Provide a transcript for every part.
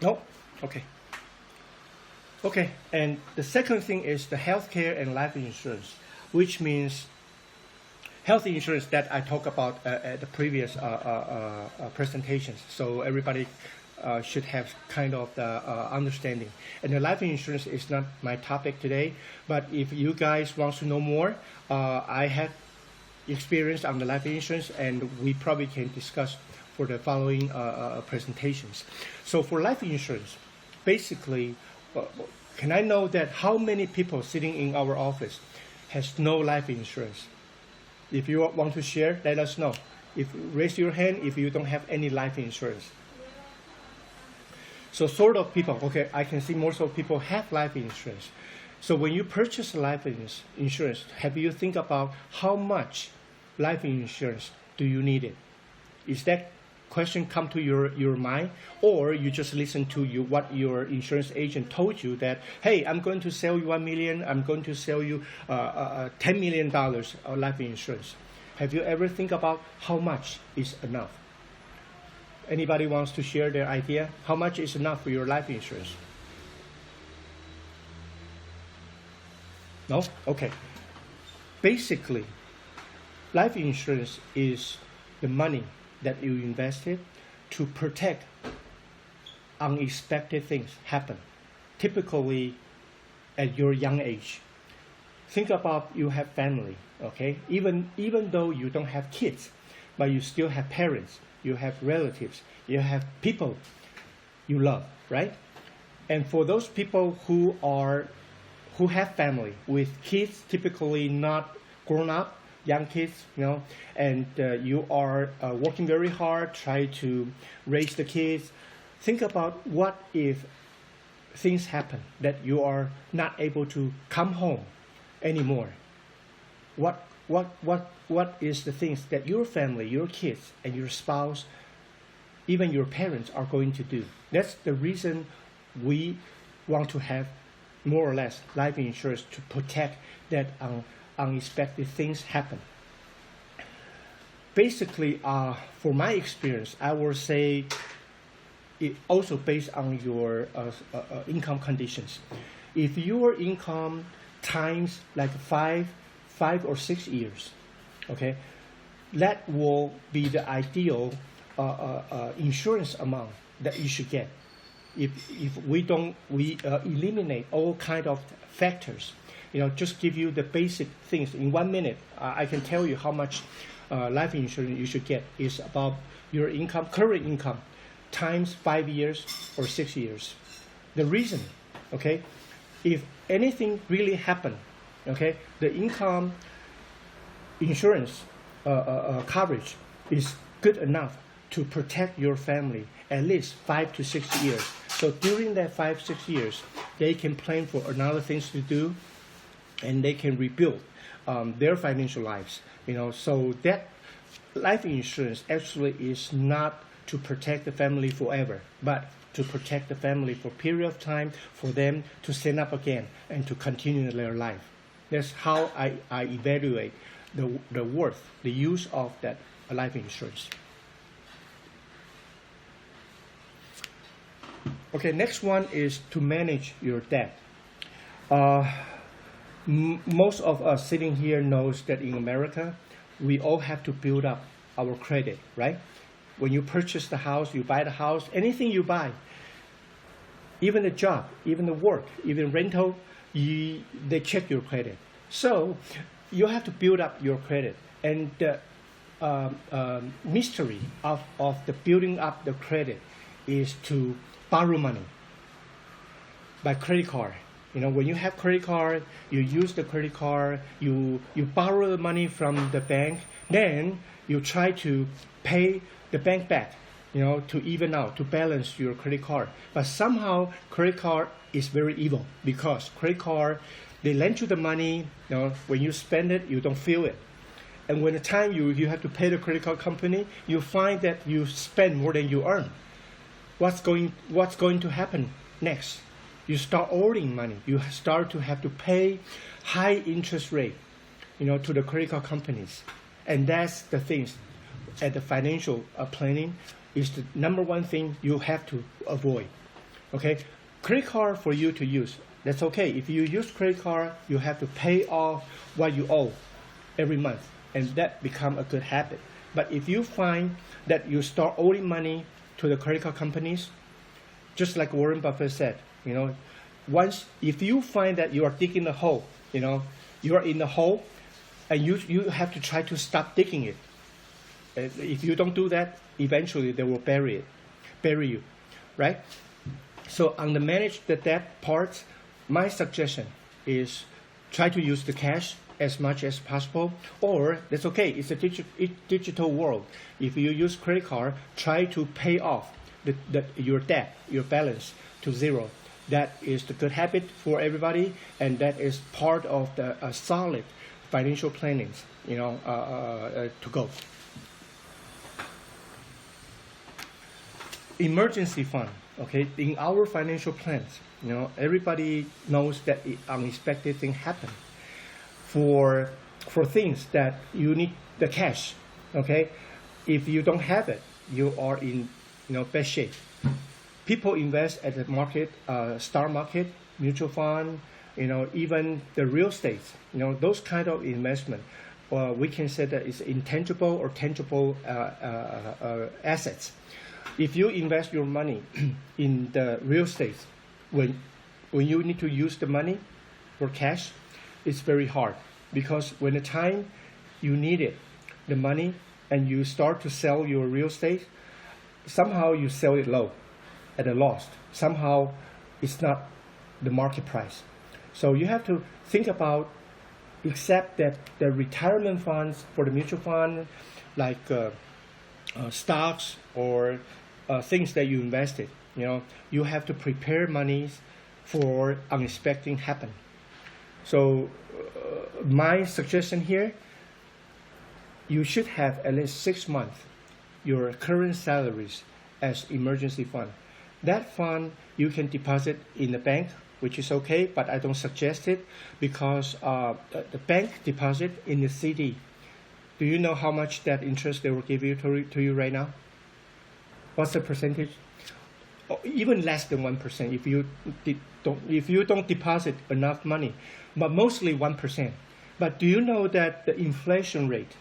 No? Okay. Okay, and the second thing is the healthcare and life insurance, which means health insurance that I talked about at the previous presentations. So everybody should have kind of the understanding. And the life insurance is not my topic today, but if you guys want to know more, I have experience on the life insurance, and we probably can discuss for the following presentations. So for life insurance, basically, can I know that how many people sitting in our office has no life insurance? If you want to share, let us know. Raise your hand if you don't have any life insurance. So sort of people, okay, I can see most of people have life insurance. So when you purchase life insurance, have you think about how much life insurance do you need it? Is that question come to your mind, or you just listen to what your insurance agent told you that, hey, I'm going to sell you $1 million, I'm going to sell you $10 million of life insurance. Have you ever think about how much is enough? Anybody wants to share their idea? How much is enough for your life insurance? No? Okay. Basically, life insurance is the money that you invested to protect unexpected things happen, typically at your young age. Think about you have family, okay? Even though you don't have kids, but you still have parents, you have relatives, you have people you love, right? And for those people who have family with kids, typically not grown up, young kids, and you are working very hard, try to raise the kids. Think about what if things happen that you are not able to come home anymore. What is the things that your family, your kids, and your spouse, even your parents are going to do? That's the reason we want to have more or less life insurance to protect that unexpected things happen. Basically, for my experience, I will say it also based on your income conditions. If your income times like five or 6 years, okay, that will be the ideal insurance amount that you should get. If we eliminate all kind of factors, just give you the basic things in 1 minute. I can tell you how much life insurance you should get is about your income, current income, times 5 years or 6 years. The reason, okay, if anything really happen, okay, the income insurance coverage is good enough to protect your family at least 5 to 6 years. So during that 5-6 years, they can plan for another things to do, and they can rebuild their financial lives. So that life insurance actually is not to protect the family forever, but to protect the family for a period of time for them to stand up again and to continue their life. That's how I evaluate the worth, the use of that life insurance. Okay, next one is to manage your debt. Most of us sitting here knows that in America, we all have to build up our credit, right? When you purchase the house, you buy the house, anything you buy, even the job, even the work, even rental, they check your credit. So you have to build up your credit. And the mystery of the building up the credit is to borrow money by credit card. When you have credit card, you use the credit card, you borrow the money from the bank, then you try to pay the bank back, to even out, to balance your credit card. But somehow credit card is very evil, because credit card, they lend you the money, when you spend it, you don't feel it. And when the time you have to pay the credit card company, you find that you spend more than you earn. What's going to happen next? You start owing money. You start to have to pay high interest rate, to the credit card companies. And that's the things at the financial planning is the number one thing you have to avoid. Okay, credit card for you to use. That's okay. If you use credit card, you have to pay off what you owe every month, and that become a good habit. But if you find that you start owing money to the credit card companies, just like Warren Buffett said, once if you find that you are digging a hole, you are in the hole, and you have to try to stop digging it. If you don't do that, eventually they will bury you, right? So on the manage the debt part, my suggestion is try to use the cash as much as possible, or that's okay. It's a digital world. If you use credit card, try to pay off your debt, your balance to zero. That is the good habit for everybody, and that is part of the solid financial planning, to go. Emergency fund, okay? In our financial plans, everybody knows that unexpected things happen. For things that you need the cash, okay? If you don't have it, you are in bad shape. People invest at the market, stock market, mutual fund, even the real estate, those kind of investment. We can say that it's intangible or tangible assets. If you invest your money in the real estate, when you need to use the money for cash, it's very hard, because when the time you need it, the money, and you start to sell your real estate, somehow you sell it low, at a loss. Somehow it's not the market price. So you have to think about, except that the retirement funds for the mutual fund, like stocks or things that you invested, you have to prepare monies for unexpected happen. So my suggestion here, you should have at least 6 months your current salaries as emergency fund. That fund you can deposit in the bank, which is okay, but I don't suggest it, because the bank deposit in the CD. Do you know how much that interest they will give you to you right now? What's the percentage? Even less than 1% if you don't deposit enough money, but mostly 1%. But do you know that the inflation rate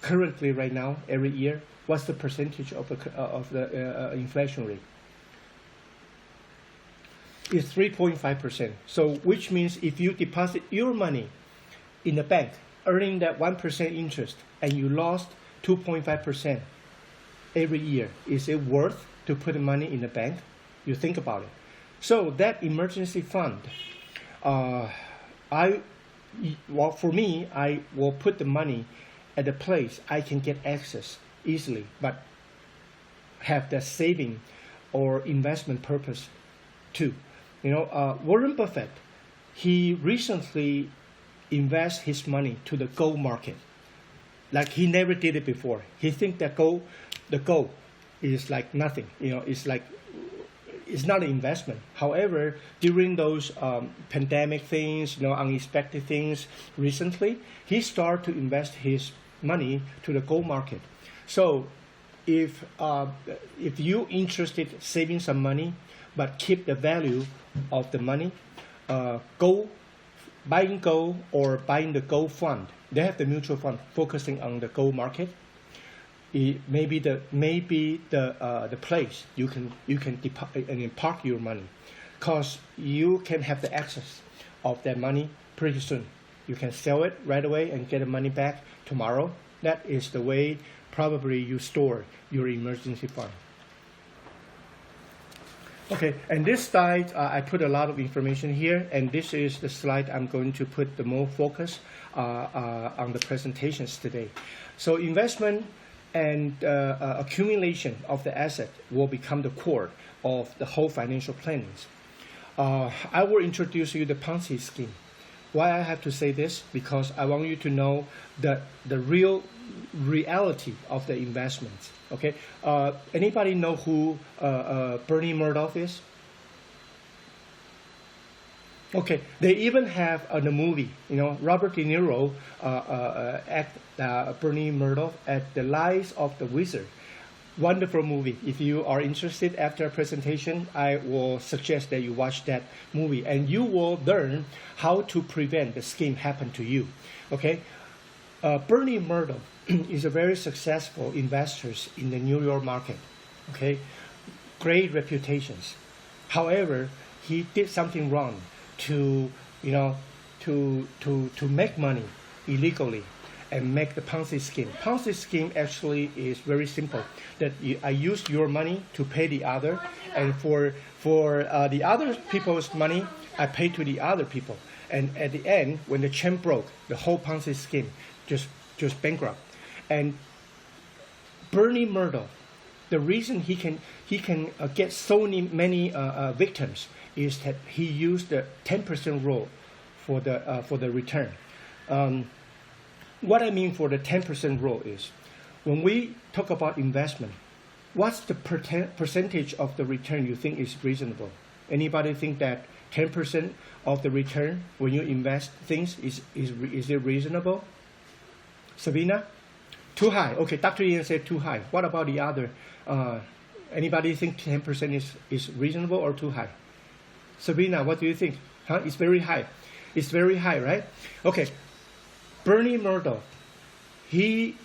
currently right now every year, what's the percentage of the inflation rate? It's 3.5%. So which means if you deposit your money in the bank, earning that 1% interest, and you lost 2.5% every year, is it worth to put the money in the bank? You think about it. So that emergency fund, for me, I will put the money at a place I can get access easily, but have the saving or investment purpose too. Warren Buffett, he recently invest his money to the gold market, like he never did it before. He think that the gold is like nothing. It's not an investment. However, during those pandemic things, unexpected things recently, he started to invest his money to the gold market. So if you interested saving some money, but keep the value of the money, buying gold or buying the gold fund. They have the mutual fund focusing on the gold market. It may be the place you can park your money, because you can have the access of that money pretty soon. You can sell it right away and get the money back tomorrow. That is the way probably you store your emergency fund. Okay, and this slide, I put a lot of information here, and this is the slide I'm going to put the more focus on the presentations today. So investment and accumulation of the asset will become the core of the whole financial planning. I will introduce you the Ponzi scheme. Why I have to say this? Because I want you to know the reality of the investments. Okay, anybody know who Bernie Madoff is? Okay, they even have the movie. Robert De Niro act Bernie Madoff at The Lies of the Wizard. Wonderful movie. If you are interested after a presentation, I will suggest that you watch that movie, and you will learn how to prevent the scheme happen to you. Okay, Bernie Madoff is a very successful investor in the New York market. Okay, great reputations. However, he did something wrong to to make money illegally and make the Ponzi scheme. Ponzi scheme actually is very simple. That I use your money to pay the other, and for the other people's money, I pay to the other people. And at the end, when the chain broke, the whole Ponzi scheme just bankrupt. And Bernie Madoff, the reason he can get so many victims is that he used the 10% rule for the return. What I mean for the 10% rule is, when we talk about investment, what's the percentage of the return you think is reasonable? Anybody think that 10% of the return when you invest things is it reasonable? Sabina? Too high. Okay, Dr. Ian said too high. What about the other? Anybody think 10% is reasonable or too high? Sabina, what do you think? Huh? It's very high. It's very high, right? Okay. Bernie Madoff, he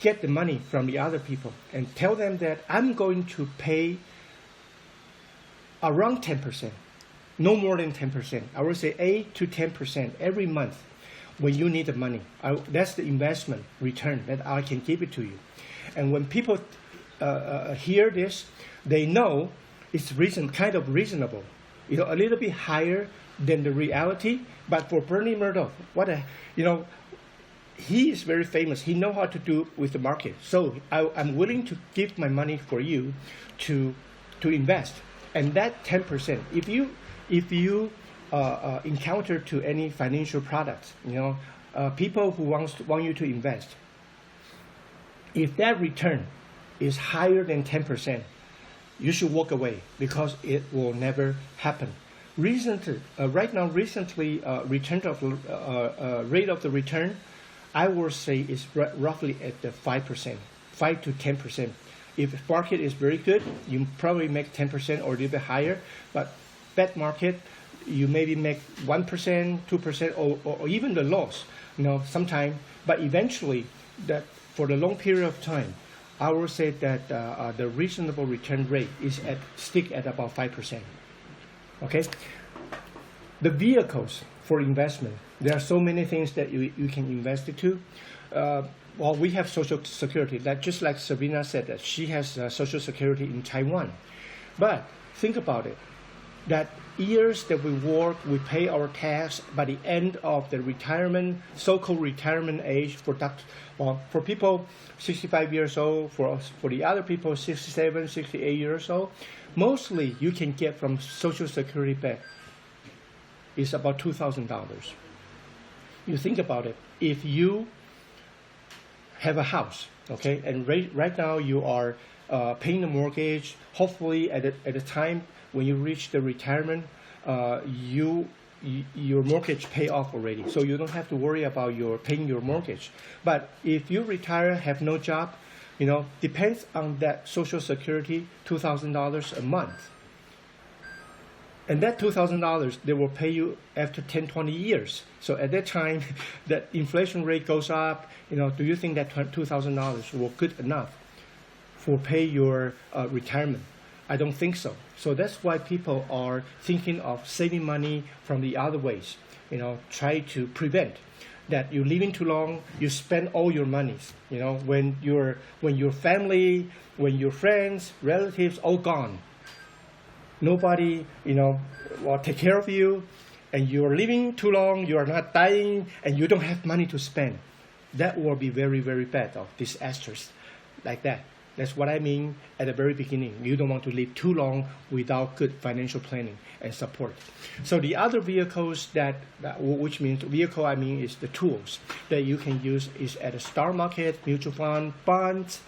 get the money from the other people and tell them that I'm going to pay around 10%, no more than 10%. I would say 8 to 10% every month when you need the money. That's the investment return that I can give it to you. And when people hear this, they know it's kind of reasonable, a little bit higher than the reality. But for Bernie Madoff, he is very famous. He knows how to do with the market. So I'm willing to give my money for you to invest. And that 10%, if you encounter to any financial products, people who want you to invest, if that return is higher than 10%, you should walk away because it will never happen. Recently, return of rate of the return, I would say is roughly at the 5%, 5 to 10%. If market is very good, you probably make 10% or a little bit higher. But bad market, you maybe make 1%, 2%, or even the loss. Sometime. But eventually, that for the long period of time, I would say that the reasonable return rate is stick at about 5%. Okay, the vehicles for investment. There are so many things that you can invest into. We have Social Security. Just like Sabina said, that she has Social Security in Taiwan. But think about it. That years that we work, we pay our tax. By the end of the retirement, so-called retirement age for people 65 years old, for the other people 67, 68 years old, mostly you can get from Social Security back is about $2,000. You think about it. If you have a house, okay, and right now you are paying the mortgage, hopefully at the time when you reach the retirement, your mortgage pay off already, so you don't have to worry about paying your mortgage. But if you retire, have no job, depends on that Social Security, $2,000 a month. And that $2,000, they will pay you after 10, 20 years. So at that time, that inflation rate goes up. Do you think that $2,000 will good enough for pay your retirement? I don't think so. So that's why people are thinking of saving money from the other ways. Try to prevent that you're living too long, you spend all your monies. When your family, when your friends, relatives all gone, nobody will take care of you, and you're living too long, you are not dying, and you don't have money to spend. That will be very, very bad of disasters like that. That's what I mean at the very beginning. You don't want to live too long without good financial planning and support. So the other vehicles which means vehicle, I mean, is the tools that you can use is at the stock market, mutual fund, bonds,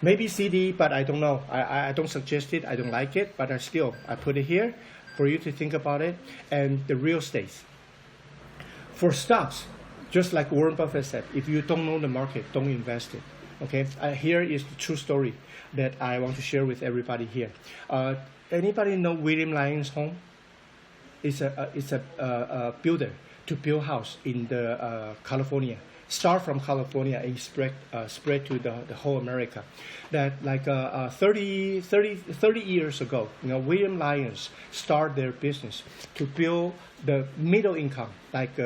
maybe CD, but I don't know. I don't suggest it. I don't like it, but I put it here for you to think about it. And the real estate. For stocks, just like Warren Buffett said, if you don't know the market, don't invest it. Okay, here is the true story that I want to share with everybody here. Anybody know William Lyons Home? It's a builder to build house in the California. Start from California and spread to the whole America. That like 30 years ago, William Lyons started their business to build the middle income, like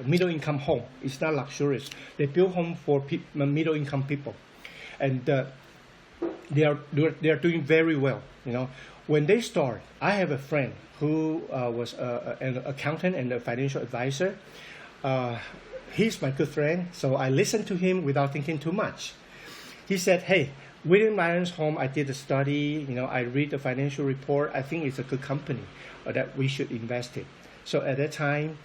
middle income home. It's not luxurious. They build home for middle income people, and they are doing very well. When they start, I have a friend who was an accountant and a financial advisor. He's my good friend, so I listened to him without thinking too much. He said, "Hey, William Lyons Home, I did a study. I read the financial report. I think it's a good company that we should invest in." So at that time,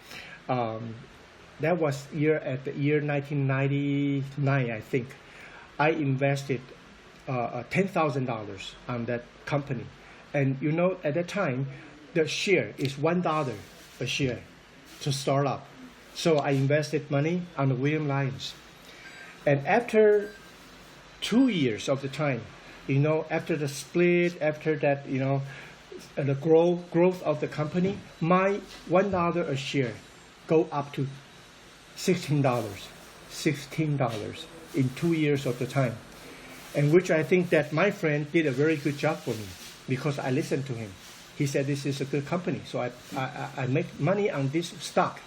that was the year 1999, I think. I invested $10,000 on that company, and at that time, the share is $1 a share to start up. So I invested money on the William Lyons. And after 2 years of the time, after the split, after that, the growth of the company, my $1 a share go up to $16 in 2 years of the time. And which I think that my friend did a very good job for me because I listened to him. He said this is a good company, so I make money on this stock.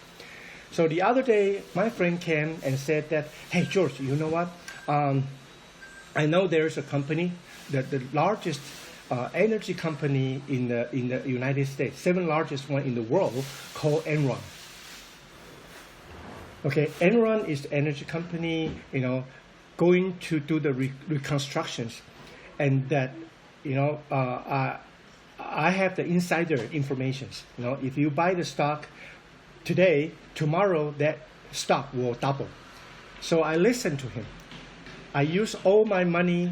So the other day, my friend came and said that, "Hey George, you know what? I know there's a company, the largest energy company in the United States, 7th largest one in the world, called Enron." Okay, Enron is the energy company, going to do the reconstructions, and that, I have the insider information. If you buy the stock today, tomorrow that stock will double. So I listened to him. I use all my money,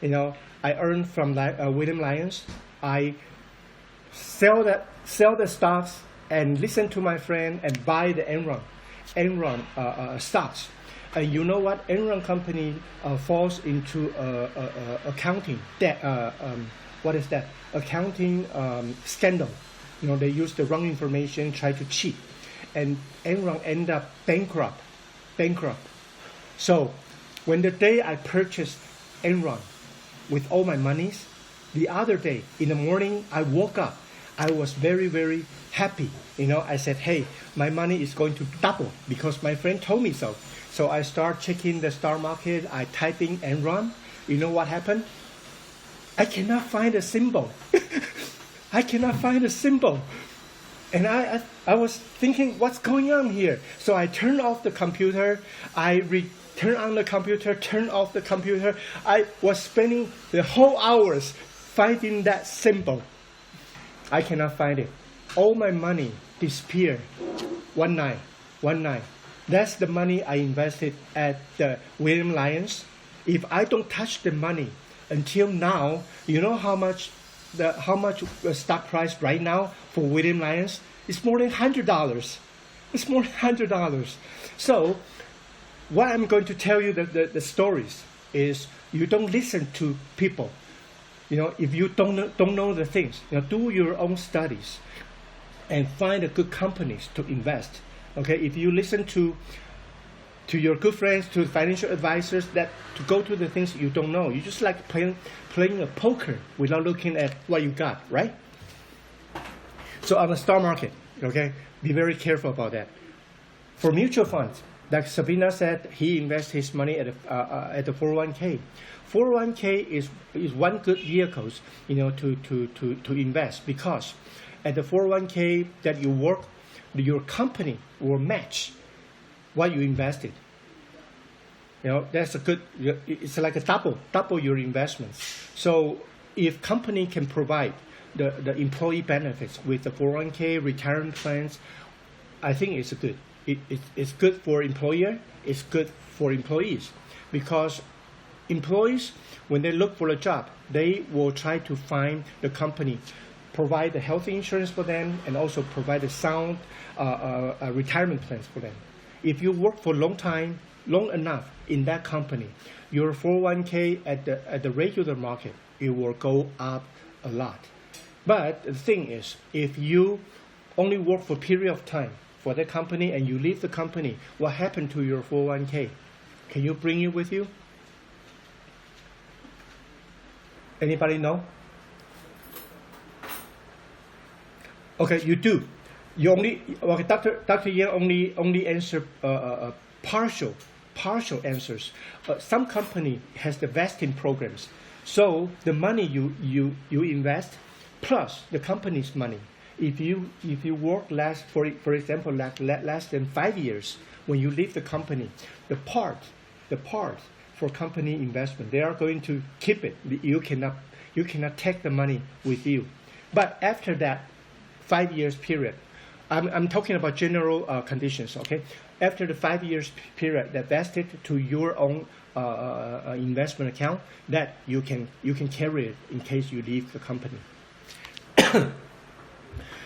I earned from William Lyons. I sell the stocks and listen to my friend and buy the Enron stocks. And you know what? Enron company falls into accounting debt. What is that? Accounting scandal. They use the wrong information, try to cheat. And Enron end up bankrupt. So when the day I purchased Enron with all my monies, the other day in the morning I woke up, I was very, very happy. I said, "Hey, my money is going to double because my friend told me so." So I start checking the stock market. I type in Enron. You know what happened? I cannot find a symbol. I cannot find a symbol. And I was thinking, what's going on here? So I turned off the computer. Turn on the computer, turn off the computer. I was spending the whole hours finding that symbol. I cannot find it. All my money disappeared one night. That's the money I invested at the William Lyons. If I don't touch the money until now, you know how much the stock price right now for William Lyons? It's more than $100. It's more than $100. So what I'm going to tell you the stories is you don't listen to people. If you don't know the things, do your own studies and find the good companies to invest. Okay, if you listen to your good friends, to financial advisors, that to go to the things you don't know, you just like playing a poker without looking at what you got, right? So on the stock market, okay, be very careful about that. For mutual funds, like Sabina said, he invests his money at the 401k. 401k is one good vehicle, to invest, because at the 401k that you work, your company will match what you invested. That's a good. It's like a double your investments. So if company can provide the employee benefits with the 401k retirement plans, I think it's good. It's good for employer. It's good for employees, because employees, when they look for a job, they will try to find the company provide the health insurance for them and also provide a sound retirement plans for them. If you work for a long time, long enough in that company, your 401k at the regular market, it will go up a lot. But the thing is, if you only work for a period of time for that company and you leave the company, what happened to your 401k? Can you bring it with you? Anybody know? Okay, you do. You only Dr. Yan only answer partial answers. Some company has the vesting programs, so the money you invest plus the company's money. If you work less for example less than 5 years, when you leave the company, the part for company investment, they are going to keep it. You cannot take the money with you. But after that 5 years period, I'm talking about general conditions. Okay, after the 5 years period that vested to your own investment account, that you can carry it in case you leave the company.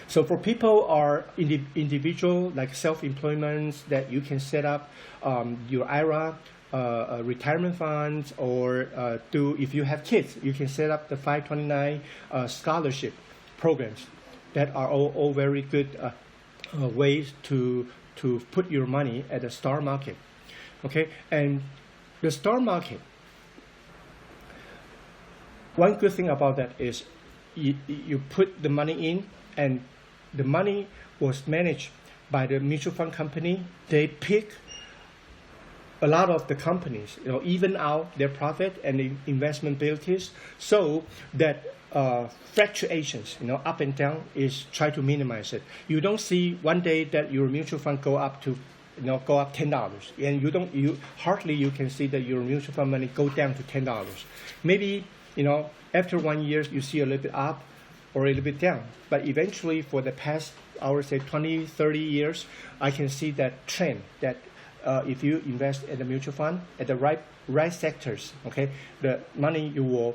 So for people are individual like self-employment, that you can set up your IRA, retirement funds, or if you have kids, you can set up the 529 scholarship programs. That are all very good ways to put your money at the stock market. Okay, and the stock market, one good thing about that is you put the money in, and the money was managed by the mutual fund company. They pick a lot of the companies, even out their profit and the investment abilities, so that fluctuations, up and down, is try to minimize it. You don't see one day that your mutual fund go up to, go up $10, and you hardly can see that your mutual fund money go down to $10. Maybe after 1 year you see a little bit up or a little bit down, but eventually for the past, I would say 20-30 years, I can see that trend that if you invest in the mutual fund at the right sectors, okay, the money you will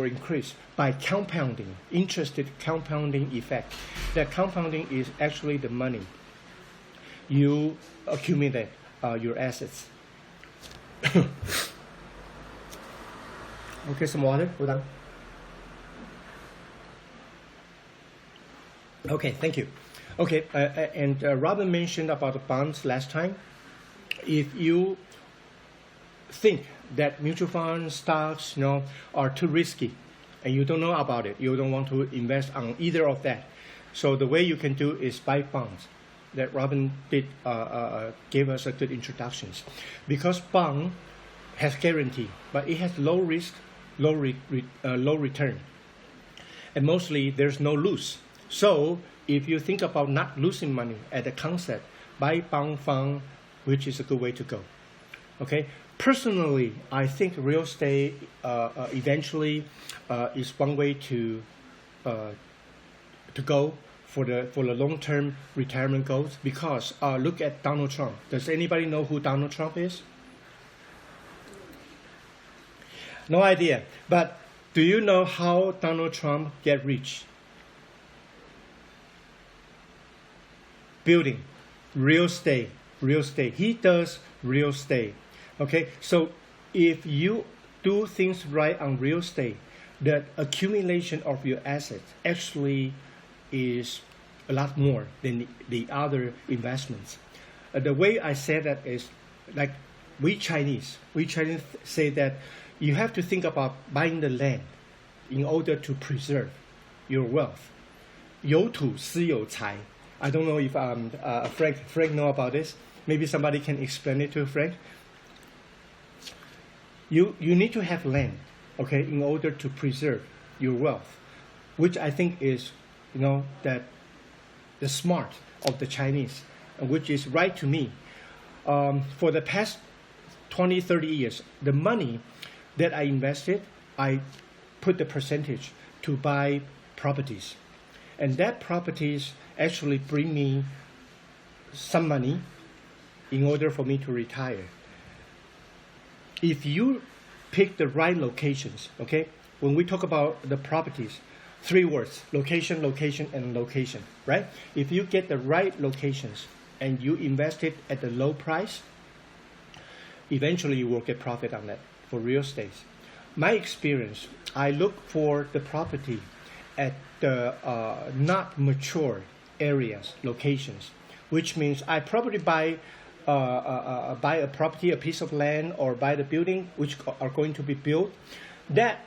increase by compounding, interested compounding effect. That compounding is actually the money you accumulate your assets. Okay, some water. We're done. Okay, thank you. Okay, and Robin mentioned about the bonds last time. If you think that mutual funds, stocks, are too risky, and you don't know about it, you don't want to invest on either of that, so the way you can do is buy bonds. That Robin did gave us a good introductions, because bond has guarantee, but it has low risk, low return, and mostly there's no lose. So if you think about not losing money at the concept, buy bond fund, which is a good way to go. Okay. Personally, I think real estate eventually is one way to go for the long-term retirement goals. Because look at Donald Trump. Does anybody know who Donald Trump is? No idea. But do you know how Donald Trump get rich? Building, real estate. He does real estate. Okay, so if you do things right on real estate, the accumulation of your assets actually is a lot more than the other investments. The way I say that is like we Chinese say that you have to think about buying the land in order to preserve your wealth. 有土斯有财. I don't know if Frank know about this. Maybe somebody can explain it to Frank. You need to have land, okay, in order to preserve your wealth, which I think is, that the smart of the Chinese, which is right to me. For the past 20-30 years, the money that I invested, I put the percentage to buy properties, and that properties actually bring me some money in order for me to retire. If you pick the right locations, okay, when we talk about the properties, 3 words: location, location, and location, right? If you get the right locations and you invest it at the low price, eventually you will get profit on that for real estate. My experience, I look for the property at the not mature areas, locations, which means I probably buy a property, a piece of land, or buy the building which are going to be built. That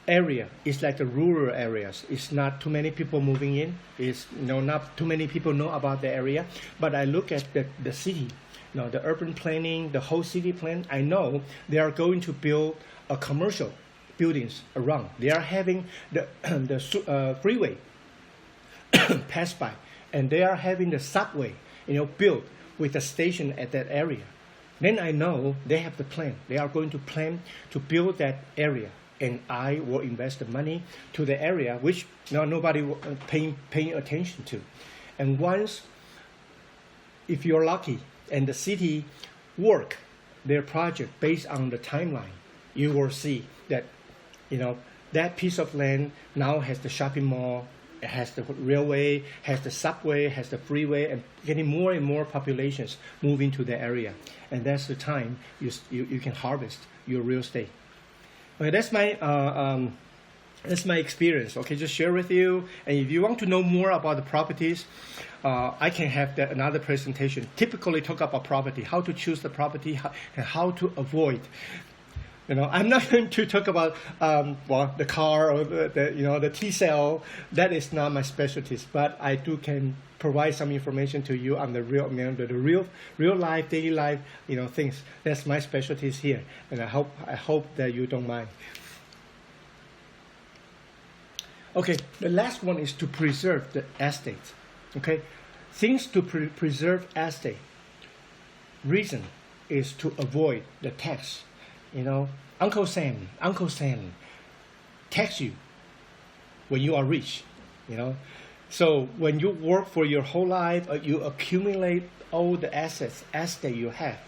area is like the rural areas. It's not too many people moving in. It's not too many people know about the area. But I look at the city, the urban planning, the whole city plan. I know they are going to build a commercial buildings around. They are having the freeway pass by, and they are having the subway, built with a station at that area. Then I know they have the plan. They are going to plan to build that area, and I will invest the money to the area which nobody paying attention to. And once, if you're lucky, and the city work their project based on the timeline, you will see that that piece of land now has the shopping mall, it has the railway, has the subway, has the freeway, and getting more and more populations moving to the area. And that's the time you can harvest your real estate. Okay, that's my experience. Okay, just share with you. And if you want to know more about the properties, I can have another presentation. Typically talk about property, how to choose the property, and how to avoid. I'm not going to talk about the car or the T-cell. That is not my specialties. But I can provide some information to you on the real life, daily life, things. That's my specialties here, and I hope that you don't mind. Okay, the last one is to preserve the estate. Okay, things to preserve estate. Reason is to avoid the tax. Uncle Sam tax you when you are rich. So when you work for your whole life, you accumulate all the assets that you have.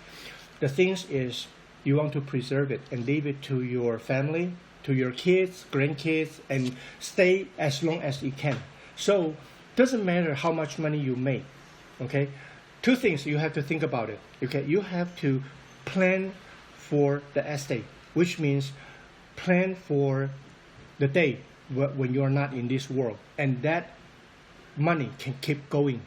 The things is you want to preserve it and leave it to your family, to your kids, grandkids, and stay as long as you can. So doesn't matter how much money you make. Okay, two things you have to think about it. Okay, you have to plan for the estate, which means plan for the day when you are not in this world, and that money can keep going.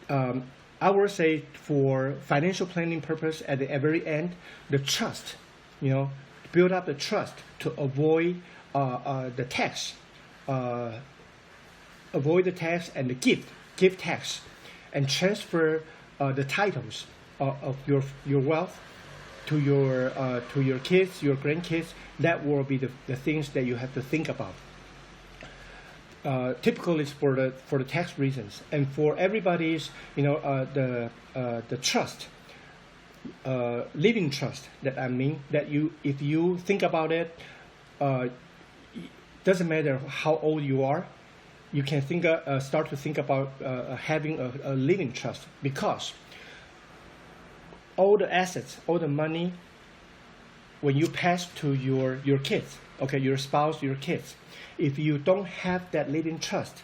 I would say for financial planning purpose, at the very end, the trust, build up the trust to avoid the tax, and the gift tax, and transfer the titles of your wealth to your kids, your grandkids. That will be the things that you have to think about. Typically, it's for the tax reasons, and for everybody's the trust, living trust. That I mean that if you think about it, doesn't matter how old you are, you can start to think about having a living trust, because all the assets, all the money, when you pass to your kids, okay, your spouse, your kids, if you don't have that living trust,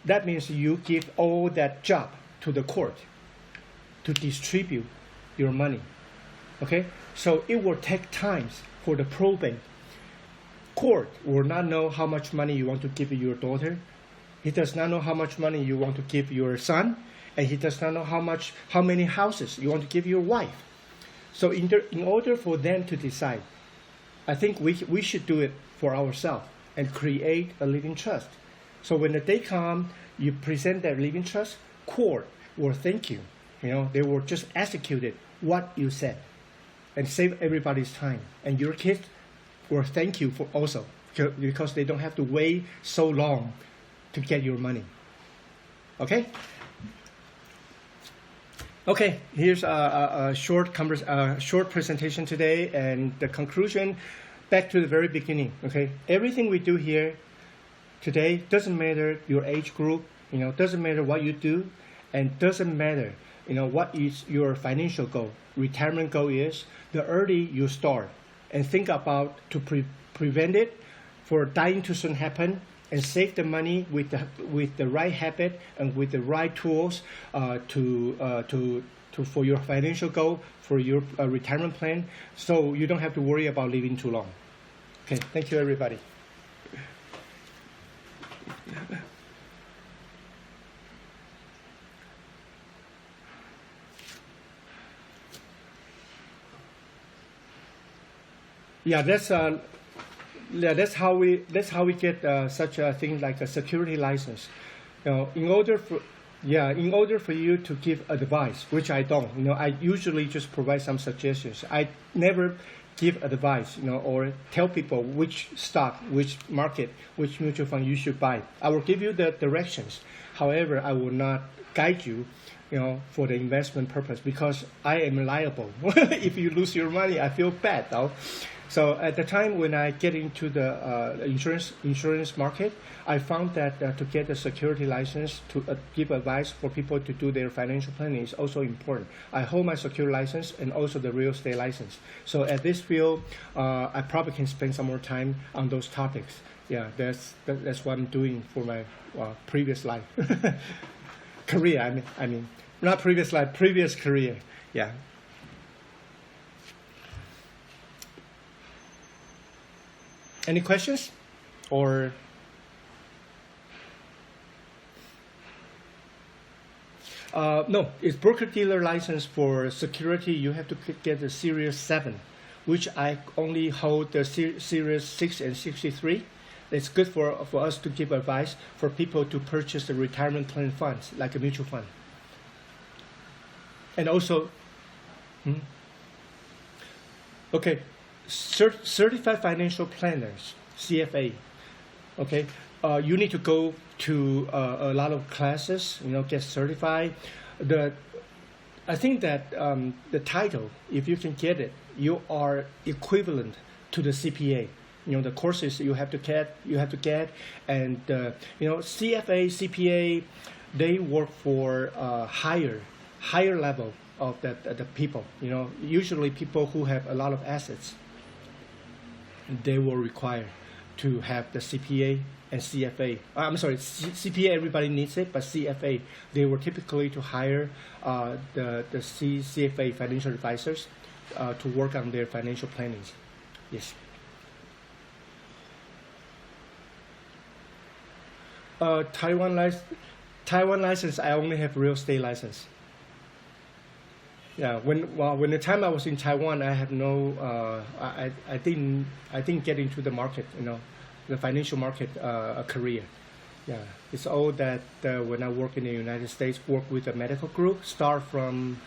that means you give all that job to the court to distribute your money. Okay, so it will take time for the probate. Court will not know how much money you want to give your daughter. He does not know how much money you want to give your son. And he does not know how many houses you want to give your wife. So in order for them to decide, I think we should do it for ourselves and create a living trust. So when the day comes, you present that living trust, court will thank you. They will just execute what you said and save everybody's time. And your kids will thank you for also, because they don't have to wait so long to get your money. Okay? Okay, here's a short presentation today, and the conclusion. Back to the very beginning. Okay, everything we do here today doesn't matter your age group. Doesn't matter what you do, and doesn't matter what is your financial goal, retirement goal is. The early you start and think about to prevent it, for dying too soon happen, and save the money with the right habit and with the right tools to for your financial goal, for your retirement plan, so you don't have to worry about living too long. Okay, thank you, everybody. Yeah, that's how we get such a thing like a security license. In order for you to give advice, which I don't, I usually just provide some suggestions. I never give advice, or tell people which stock, which market, which mutual fund you should buy. I will give you the directions. However, I will not guide you, for the investment purpose, because I am liable. If you lose your money, I feel bad, though. So at the time when I get into the insurance market, I found that to get a security license to give advice for people to do their financial planning is also important. I hold my security license and also the real estate license. So at this field, I probably can spend some more time on those topics. Yeah, that's what I'm doing for my previous life, career. I mean, not previous life, previous career. Yeah. Any questions? Or no, it's broker-dealer license for security. You have to get the Series 7, which I only hold the Series 6 and 63. It's good for us to give advice for people to purchase the retirement plan funds, like a mutual fund. And also, okay, certified financial planners, CFA. Okay, you need to go to a lot of classes, get certified. I think that the title, if you can get it, you are equivalent to the CPA. The courses you have to get, and CFA, CPA, they work for higher level of the people. Usually people who have a lot of assets, they will require to have the CPA and CFA. I'm sorry, CPA everybody needs it, but CFA, they were typically to hire the CFA financial advisors to work on their financial plannings. Yes. Taiwan license, I only have real estate license. Yeah, when the time I was in Taiwan, I have no, I didn't get into the market, the financial market career. Yeah, it's all that when I work in the United States, work with a medical group, start from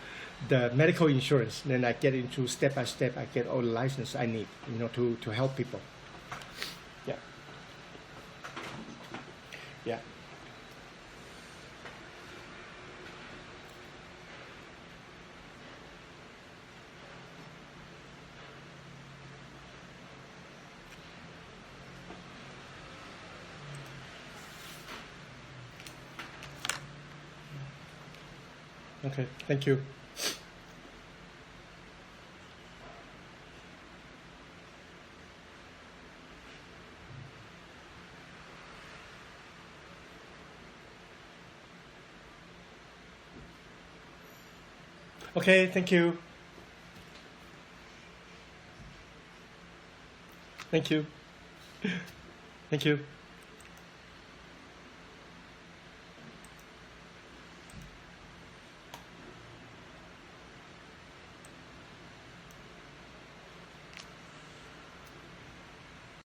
the medical insurance, then I get into step by step, I get all the license I need, to help people. Yeah. Yeah. Okay, thank you. Okay, thank you. Thank you. Thank you.